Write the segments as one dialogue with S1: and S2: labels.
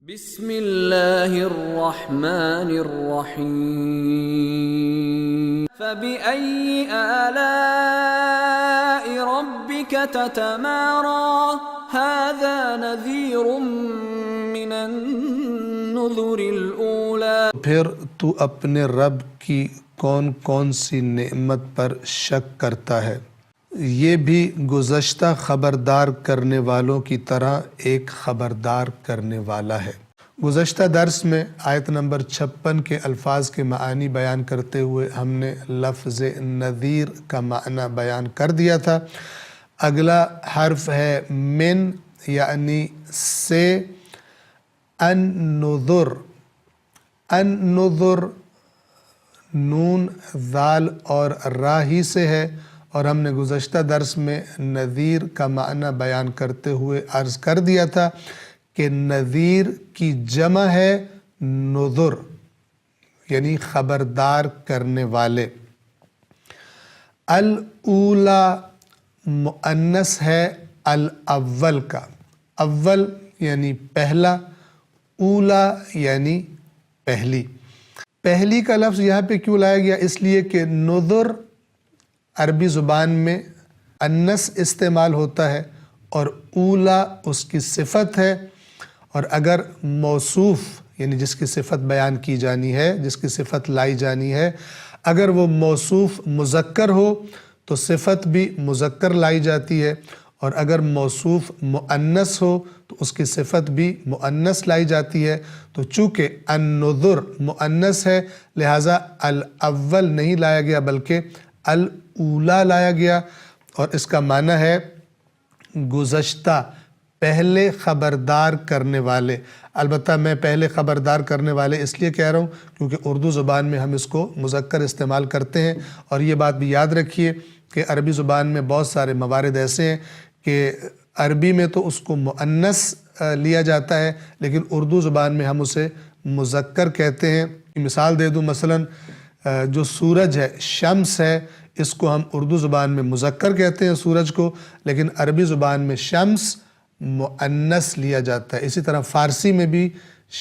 S1: بسم اللہ الرحمن الرحیم فبأي آلاء ربك تتمارى هذا نذیر من النذر الأولى۔
S2: پھر تو اپنے رب کی کون کون سی نعمت پر شک کرتا ہے، یہ بھی گزشتہ خبردار کرنے والوں کی طرح ایک خبردار کرنے والا ہے۔ گزشتہ درس میں آیت نمبر 56 کے الفاظ کے معانی بیان کرتے ہوئے ہم نے لفظ نذیر کا معنی بیان کر دیا تھا۔ اگلا حرف ہے من یعنی سے، النذر، النذر نون ذال اور را ہی سے ہے، اور ہم نے گزشتہ درس میں نذیر کا معنی بیان کرتے ہوئے عرض کر دیا تھا کہ نذیر کی جمع ہے نذر، یعنی خبردار کرنے والے۔ الاولی مؤنث ہے الاول کا، اول یعنی پہلا، اولا یعنی پہلی۔ پہلی کا لفظ یہاں پہ کیوں لایا گیا؟ اس لیے کہ نذر عربی زبان میں انس استعمال ہوتا ہے اور اولا اس کی صفت ہے، اور اگر موصوف یعنی جس کی صفت بیان کی جانی ہے، جس کی صفت لائی جانی ہے، اگر وہ موصوف مذکر ہو تو صفت بھی مذکر لائی جاتی ہے، اور اگر موصوف مؤنث ہو تو اس کی صفت بھی مؤنث لائی جاتی ہے۔ تو چونکہ النذر مؤنث ہے لہٰذا الاول نہیں لایا گیا بلکہ الاولی لایا گیا، اور اس کا معنی ہے گزشتہ، پہلے خبردار کرنے والے۔ البتہ میں پہلے خبردار کرنے والے اس لیے کہہ رہا ہوں کیونکہ اردو زبان میں ہم اس کو مذکر استعمال کرتے ہیں، اور یہ بات بھی یاد رکھیے کہ عربی زبان میں بہت سارے موارد ایسے ہیں کہ عربی میں تو اس کو مؤنث لیا جاتا ہے لیکن اردو زبان میں ہم اسے مذکر کہتے ہیں۔ مثال دے دوں، مثلا جو سورج ہے، شمس ہے، اس کو ہم اردو زبان میں مذکر کہتے ہیں سورج کو، لیکن عربی زبان میں شمس مؤنث لیا جاتا ہے۔ اسی طرح فارسی میں بھی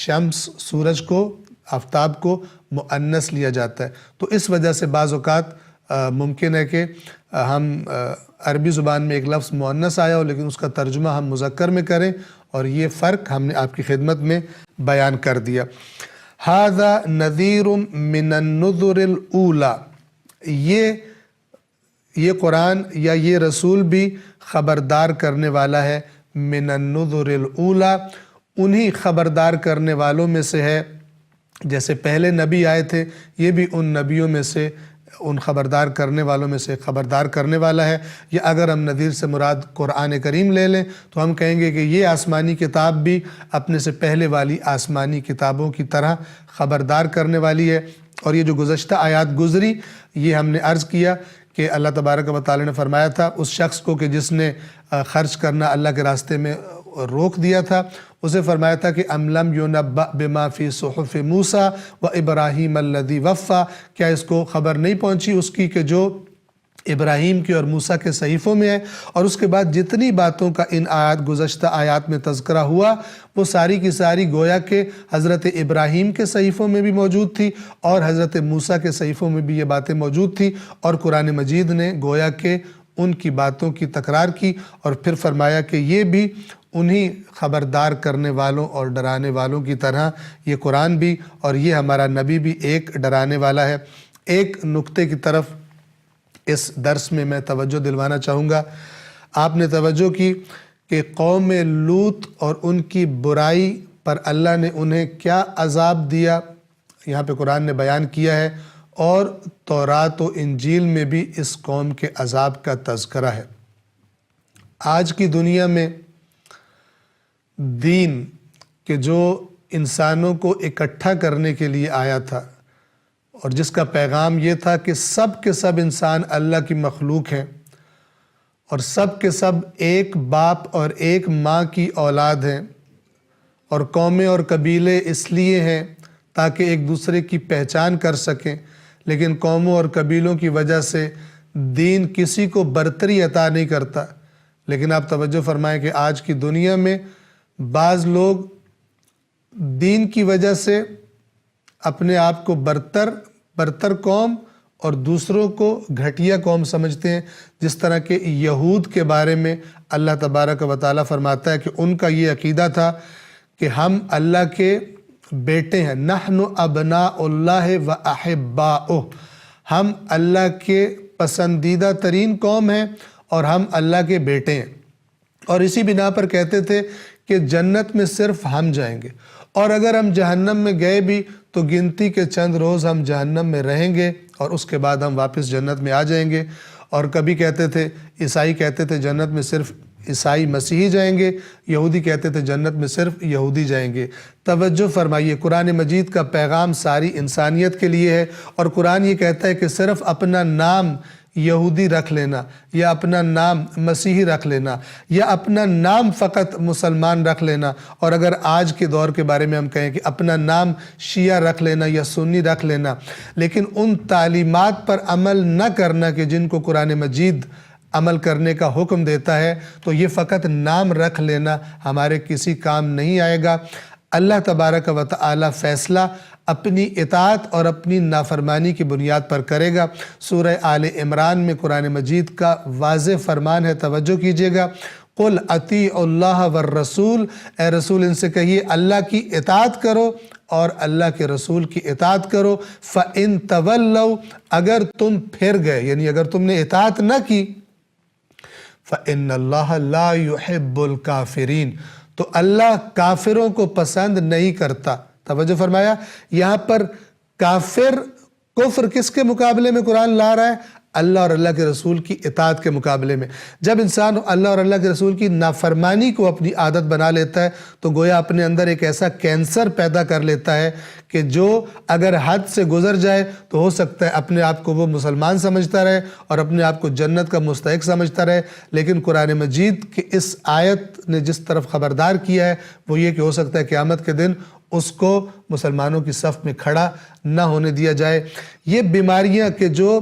S2: شمس سورج کو، آفتاب کو مؤنث لیا جاتا ہے۔ تو اس وجہ سے بعض اوقات ممکن ہے کہ ہم عربی زبان میں ایک لفظ مؤنث آیا ہو لیکن اس کا ترجمہ ہم مذکر میں کریں، اور یہ فرق ہم نے آپ کی خدمت میں بیان کر دیا۔ ھذا نذیر من النذر الاولی، یہ قرآن یا یہ رسول بھی خبردار کرنے والا ہے، من النذر الاولی، انہی خبردار کرنے والوں میں سے ہے۔ جیسے پہلے نبی آئے تھے، یہ بھی ان نبیوں میں سے، ان خبردار کرنے والوں میں سے خبردار کرنے والا ہے۔ یا اگر ہم نذیر سے مراد قرآن کریم لے لیں تو ہم کہیں گے کہ یہ آسمانی کتاب بھی اپنے سے پہلے والی آسمانی کتابوں کی طرح خبردار کرنے والی ہے۔ اور یہ جو گزشتہ آیات گزری، یہ ہم نے عرض کیا کہ اللہ تبارک و تعالی نے فرمایا تھا اس شخص کو کہ جس نے خرچ کرنا اللہ کے راستے میں روک دیا تھا، اسے فرمایا تھا کہ ام لم ینبأ بما فی صحف موسیٰ و ابراہیم الذی وفیٰ، کیا اس کو خبر نہیں پہنچی اس کی کہ جو ابراہیم کے اور موسیٰ کے صحیفوں میں ہے؟ اور اس کے بعد جتنی باتوں کا ان گزشتہ آیات میں تذکرہ ہوا وہ ساری کی ساری گویا کہ حضرت ابراہیم کے صحیفوں میں بھی موجود تھی اور حضرت موسیٰ کے صحیفوں میں بھی یہ باتیں موجود تھی، اور قرآن مجید نے گویا کہ ان کی باتوں کی تکرار کی، اور پھر فرمایا کہ یہ بھی انہی خبردار کرنے والوں اور ڈرانے والوں کی طرح یہ قرآن بھی اور یہ ہمارا نبی بھی ایک ڈرانے والا ہے۔ ایک نقطے کی طرف اس درس میں میں توجہ دلوانا چاہوں گا۔ آپ نے توجہ کی کہ قوم لوط اور ان کی برائی پر اللہ نے انہیں کیا عذاب دیا، یہاں پہ قرآن نے بیان کیا ہے، اور تورات و انجیل میں بھی اس قوم کے عذاب کا تذکرہ ہے۔ آج کی دنیا میں دین کہ جو انسانوں کو اکٹھا کرنے کے لیے آیا تھا اور جس کا پیغام یہ تھا کہ سب کے سب انسان اللہ کی مخلوق ہیں اور سب کے سب ایک باپ اور ایک ماں کی اولاد ہیں، اور قومیں اور قبیلے اس لیے ہیں تاکہ ایک دوسرے کی پہچان کر سکیں، لیکن قوموں اور قبیلوں کی وجہ سے دین کسی کو برتری عطا نہیں کرتا۔ لیکن آپ توجہ فرمائیں کہ آج کی دنیا میں بعض لوگ دین کی وجہ سے اپنے آپ کو برتر قوم اور دوسروں کو گھٹیا قوم سمجھتے ہیں، جس طرح کہ یہود کے بارے میں اللہ تبارک و تعالیٰ فرماتا ہے کہ ان کا یہ عقیدہ تھا کہ ہم اللہ کے بیٹے ہیں، نحن ابناء اللہ و احباؤہ، ہم اللہ کے پسندیدہ ترین قوم ہیں اور ہم اللہ کے بیٹے ہیں، اور اسی بنا پر کہتے تھے کہ جنت میں صرف ہم جائیں گے، اور اگر ہم جہنم میں گئے بھی تو گنتی کے چند روز ہم جہنم میں رہیں گے اور اس کے بعد ہم واپس جنت میں آ جائیں گے۔ اور کبھی کہتے تھے، عیسائی کہتے تھے جنت میں صرف عیسائی مسیحی جائیں گے، یہودی کہتے تھے جنت میں صرف یہودی جائیں گے۔ توجہ فرمائیے، قرآن مجید کا پیغام ساری انسانیت کے لیے ہے، اور قرآن یہ کہتا ہے کہ صرف اپنا نام یہودی رکھ لینا، یا اپنا نام مسیحی رکھ لینا، یا اپنا نام فقط مسلمان رکھ لینا، اور اگر آج کے دور کے بارے میں ہم کہیں کہ اپنا نام شیعہ رکھ لینا یا سنی رکھ لینا، لیکن ان تعلیمات پر عمل نہ کرنا کہ جن کو قرآن مجید عمل کرنے کا حکم دیتا ہے، تو یہ فقط نام رکھ لینا ہمارے کسی کام نہیں آئے گا۔ اللہ تبارک و تعالی فیصلہ اپنی اطاعت اور اپنی نافرمانی کی بنیاد پر کرے گا۔ سورہ آل عمران میں قرآن مجید کا واضح فرمان ہے، توجہ کیجئے گا، قُلْ اطیعوا اللہ والرسول، اے رسول ان سے کہیے اللہ کی اطاعت کرو اور اللہ کے رسول کی اطاعت کرو، فَإِن تَوَلَّوْا، اگر تم پھر گئے، یعنی اگر تم نے اطاعت نہ کی، فَإِنَّ اللَّهَ لَا يُحِبُّ الْكَافِرِينَ، تو اللہ کافروں کو پسند نہیں کرتا۔ توجہ فرمایا، یہاں پر کافر، کفر کس کے مقابلے میں قرآن لا رہا ہے؟ اللہ اور اللہ کے رسول کی اطاعت کے مقابلے میں۔ جب انسان اللہ اور اللہ کے رسول کی نافرمانی کو اپنی عادت بنا لیتا ہے تو گویا اپنے اندر ایک ایسا کینسر پیدا کر لیتا ہے کہ جو اگر حد سے گزر جائے تو ہو سکتا ہے اپنے آپ کو وہ مسلمان سمجھتا رہے اور اپنے آپ کو جنت کا مستحق سمجھتا رہے، لیکن قرآن مجید کی اس آیت نے جس طرف خبردار کیا ہے وہ یہ کہ ہو سکتا ہے قیامت کے دن اس کو مسلمانوں کی صف میں کھڑا نہ ہونے دیا جائے۔ یہ بیماریاں کہ جو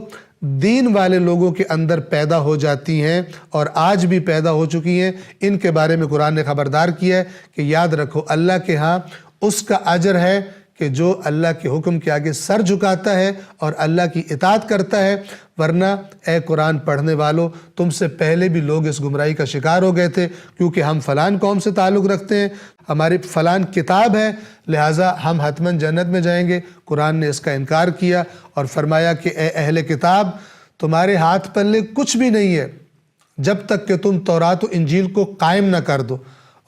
S2: دین والے لوگوں کے اندر پیدا ہو جاتی ہیں اور آج بھی پیدا ہو چکی ہیں، ان کے بارے میں قرآن نے خبردار کیا ہے کہ یاد رکھو اللہ کے ہاں اس کا اجر ہے کہ جو اللہ کے حکم کے آگے سر جھکاتا ہے اور اللہ کی اطاعت کرتا ہے، ورنہ اے قرآن پڑھنے والو تم سے پہلے بھی لوگ اس گمراہی کا شکار ہو گئے تھے، کیونکہ ہم فلان قوم سے تعلق رکھتے ہیں، ہماری فلان کتاب ہے، لہٰذا ہم حتماً جنت میں جائیں گے۔ قرآن نے اس کا انکار کیا اور فرمایا کہ اے اہل کتاب، تمہارے ہاتھ پلے کچھ بھی نہیں ہے جب تک کہ تم تورات و انجیل کو قائم نہ کر دو۔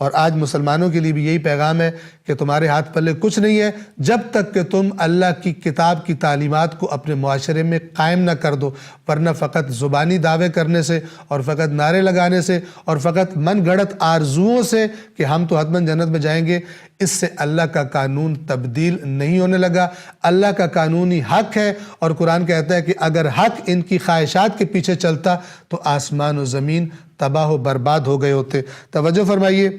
S2: اور آج مسلمانوں کے لیے بھی یہی پیغام ہے کہ تمہارے ہاتھ پلے کچھ نہیں ہے جب تک کہ تم اللہ کی کتاب کی تعلیمات کو اپنے معاشرے میں قائم نہ کر دو، ورنہ فقط زبانی دعوے کرنے سے اور فقط نعرے لگانے سے اور فقط من گھڑت آرزوؤں سے کہ ہم تو حتماً جنت میں جائیں گے، اس سے اللہ کا قانون تبدیل نہیں ہونے لگا۔ اللہ کا قانونی حق ہے اور قرآن کہتا ہے کہ اگر حق ان کی خواہشات کے پیچھے چلتا تو آسمان و زمین تباہ و برباد ہو گئے ہوتے۔ توجہ فرمائیے،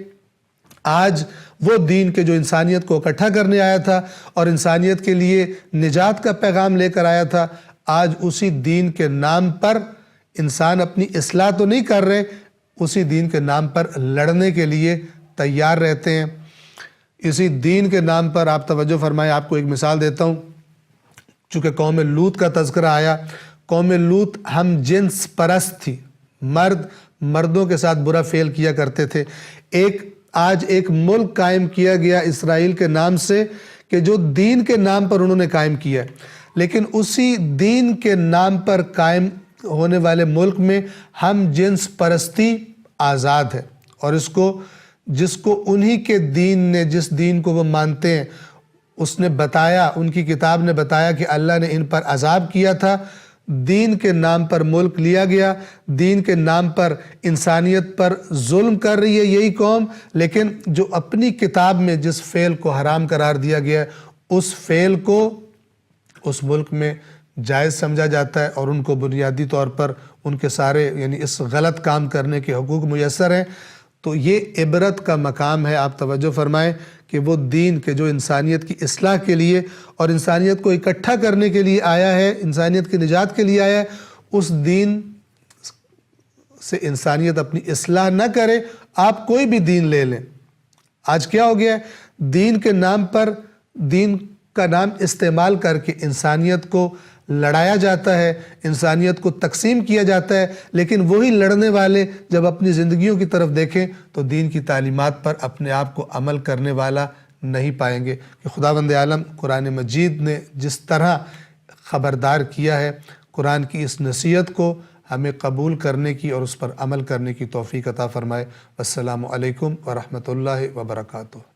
S2: آج وہ دین کے جو انسانیت کو اکٹھا کرنے آیا تھا اور انسانیت کے لیے نجات کا پیغام لے کر آیا تھا، آج اسی دین کے نام پر انسان اپنی اصلاح تو نہیں کر رہے، اسی دین کے نام پر لڑنے کے لیے تیار رہتے ہیں۔ اسی دین کے نام پر آپ توجہ فرمائیں، آپ کو ایک مثال دیتا ہوں۔ چونکہ قوم لوط کا تذکرہ آیا، قوم لوط ہم جنس پرست تھی، مردوں کے ساتھ برا فعل کیا کرتے تھے۔ آج ایک ملک قائم کیا گیا اسرائیل کے نام سے کہ جو دین کے نام پر انہوں نے قائم کیا ہے، لیکن اسی دین کے نام پر قائم ہونے والے ملک میں ہم جنس پرستی آزاد ہے، اور جس کو انہی کے دین نے، جس دین کو وہ مانتے ہیں، اس نے بتایا، ان کی کتاب نے بتایا کہ اللہ نے ان پر عذاب کیا تھا۔ دین کے نام پر ملک لیا گیا، دین کے نام پر انسانیت پر ظلم کر رہی ہے یہی قوم، لیکن جو اپنی کتاب میں جس فعل کو حرام قرار دیا گیا ہے اس فعل کو اس ملک میں جائز سمجھا جاتا ہے، اور ان کو بنیادی طور پر ان کے سارے یعنی اس غلط کام کرنے کے حقوق میسر ہیں۔ تو یہ عبرت کا مقام ہے، آپ توجہ فرمائیں کہ وہ دین کے جو انسانیت کی اصلاح کے لیے اور انسانیت کو اکٹھا کرنے کے لیے آیا ہے، انسانیت کی نجات کے لیے آیا ہے، اس دین سے انسانیت اپنی اصلاح نہ کرے۔ آپ کوئی بھی دین لے لیں، آج کیا ہو گیا ہے، دین کے نام پر دین کا نام استعمال کر کے انسانیت کو لڑایا جاتا ہے، انسانیت کو تقسیم کیا جاتا ہے، لیکن وہی لڑنے والے جب اپنی زندگیوں کی طرف دیکھیں تو دین کی تعلیمات پر اپنے آپ کو عمل کرنے والا نہیں پائیں گے۔ کہ خداوند عالم قرآن مجید نے جس طرح خبردار کیا ہے، قرآن کی اس نصیحت کو ہمیں قبول کرنے کی اور اس پر عمل کرنے کی توفیق عطا فرمائے۔ السلام علیکم ورحمۃ اللہ وبرکاتہ۔